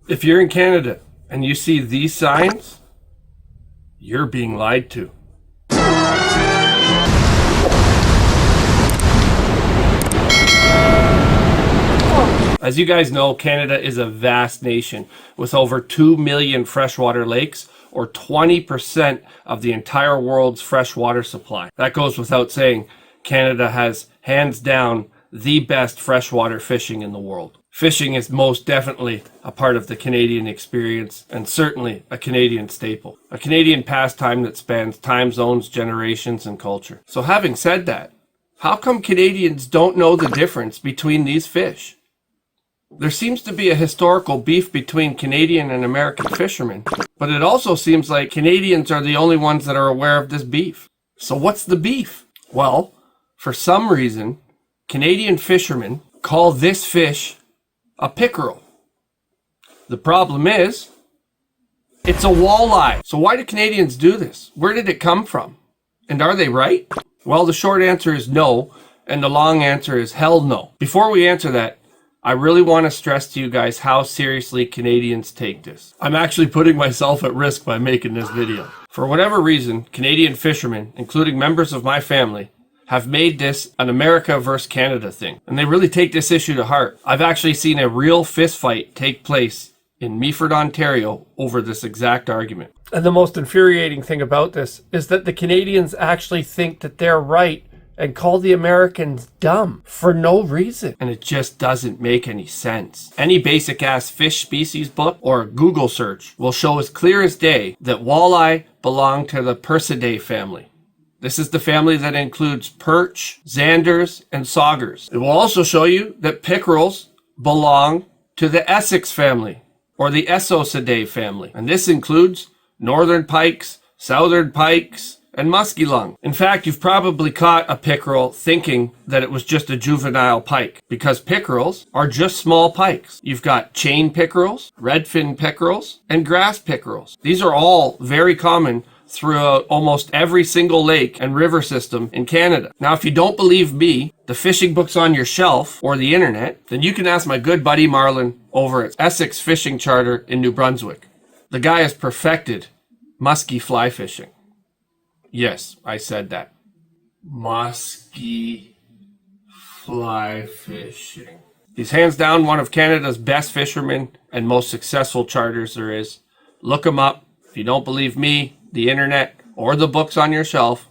If you're in Canada and you see these signs, you're being lied to. As you guys know, Canada is a vast nation with over 2 million freshwater lakes, or 20% of the entire world's freshwater supply. That goes without saying. Canada has, hands down, the best freshwater fishing in the world. Fishing is most definitely a part of the Canadian experience, and certainly a Canadian staple. A Canadian pastime that spans time zones, generations, and culture. So having said that, how come Canadians don't know the difference between these fish? There seems to be a historical beef between Canadian and American fishermen, but it also seems like Canadians are the only ones that are aware of this beef. So what's the beef? Well, for some reason, Canadian fishermen call this fish a pickerel. The problem is, it's a walleye. So why do Canadians do this? Where did it come from? And are they right? Well, the short answer is no, and the long answer is hell no. Before we answer that, I really want to stress to you guys how seriously Canadians take this. I'm actually putting myself at risk by making this video. For whatever reason, Canadian fishermen, including members of my family, have made this an America versus Canada thing. And they really take this issue to heart. I've actually seen a real fist fight take place in Meaford, Ontario over this exact argument. And the most infuriating thing about this is that the Canadians actually think that they're right and call the Americans dumb for no reason. And it just doesn't make any sense. Any basic ass fish species book or Google search will show as clear as day that walleye belong to the Percidae family. This is the family that includes perch, zanders, and saugers. It will also show you that pickerels belong to the Essex family or the Essosidae family. And this includes northern pikes, southern pikes, and muskellunge. In fact, you've probably caught a pickerel thinking that it was just a juvenile pike, because pickerels are just small pikes. You've got chain pickerels, redfin pickerels, and grass pickerels. These are all very common throughout almost every single lake and river system in Canada. Now, if you don't believe me, the fishing books on your shelf or the internet, then you can ask my good buddy Marlon over at Essex Fishing Charter in New Brunswick. The guy has perfected musky fly fishing. Yes, I said that. Musky fly fishing. He's hands down one of Canada's best fishermen and most successful charters there is. Look him up. If you don't believe me, the internet, or the books on your shelf,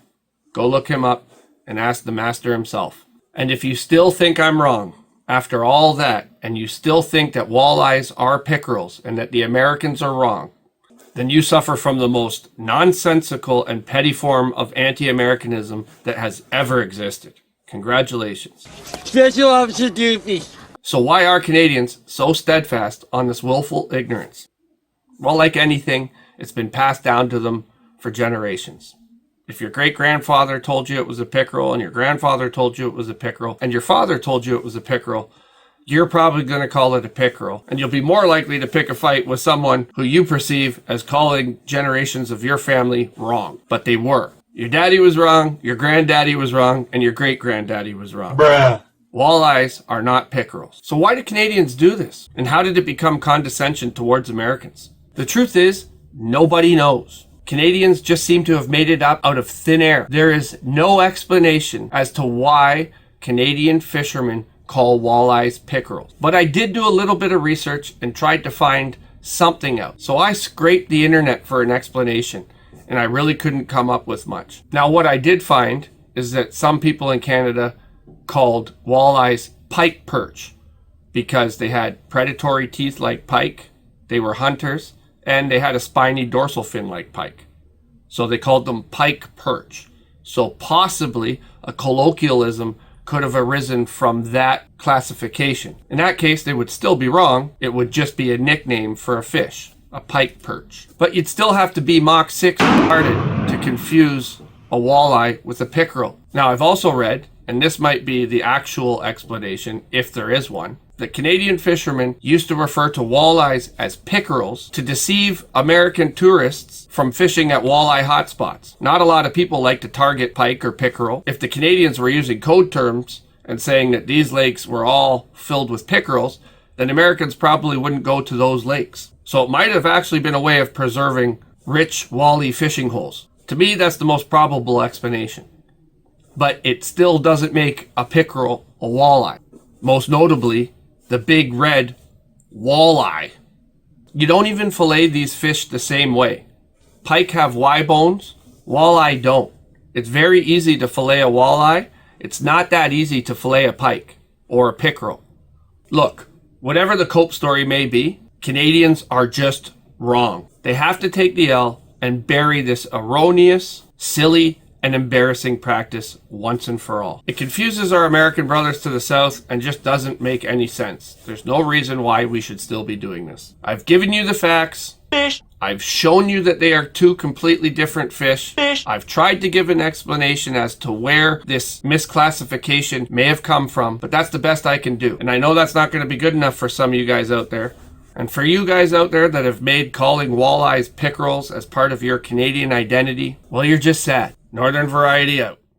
go look him up and ask the master himself. And if you still think I'm wrong, after all that, and you still think that walleyes are pickerels and that the Americans are wrong, then you suffer from the most nonsensical and petty form of anti-Americanism that has ever existed. Congratulations. Special Officer Doofy. So why are Canadians so steadfast on this willful ignorance? Well, like anything, it's been passed down to them for generations. If your great-grandfather told you it was a pickerel, and your grandfather told you it was a pickerel, and your father told you it was a pickerel, you're probably going to call it a pickerel. And you'll be more likely to pick a fight with someone who you perceive as calling generations of your family wrong. But they were. Your daddy was wrong, your granddaddy was wrong, and your great-granddaddy was wrong. Bruh. Walleyes are not pickerels. So why do Canadians do this? And how did it become condescension towards Americans? The truth is, nobody knows. Canadians just seem to have made it up out of thin air. There is no explanation as to why Canadian fishermen call walleyes pickerels. But I did do a little bit of research and tried to find something out. So I scraped the internet for an explanation, and I really couldn't come up with much. Now, what I did find is that some people in Canada called walleyes pike perch because they had predatory teeth like pike, they were hunters, and they had a spiny dorsal fin like pike. So they called them pike perch. So possibly a colloquialism could have arisen from that classification. In that case, they would still be wrong. It would just be a nickname for a fish, a pike perch. But you'd still have to be Mach 6 retarded to confuse a walleye with a pickerel. Now, I've also read, and this might be the actual explanation, if there is one, that Canadian fishermen used to refer to walleyes as pickerels to deceive American tourists from fishing at walleye hotspots. Not a lot of people like to target pike or pickerel. If the Canadians were using code terms and saying that these lakes were all filled with pickerels, then Americans probably wouldn't go to those lakes. So it might have actually been a way of preserving rich walleye fishing holes. To me, that's the most probable explanation. But it still doesn't make a pickerel a walleye. Most notably, the big red walleye. You don't even fillet these fish the same way. Pike have Y bones, walleye don't. It's very easy to fillet a walleye. It's not that easy to fillet a pike or a pickerel. Look, whatever the Cope story may be, Canadians are just wrong. They have to take the L and bury this erroneous, silly, and embarrassing practice once and for all. It confuses our American brothers to the south and just doesn't make any sense. There's no reason why we should still be doing this. I've given you the facts. Fish. I've shown you that they are two completely different fish. I've tried to give an explanation as to where this misclassification may have come from, but that's the best I can do. And I know that's not going to be good enough for some of you guys out there. And for you guys out there that have made calling walleyes pickerels as part of your Canadian identity, well, you're just sad. Northern Variety out.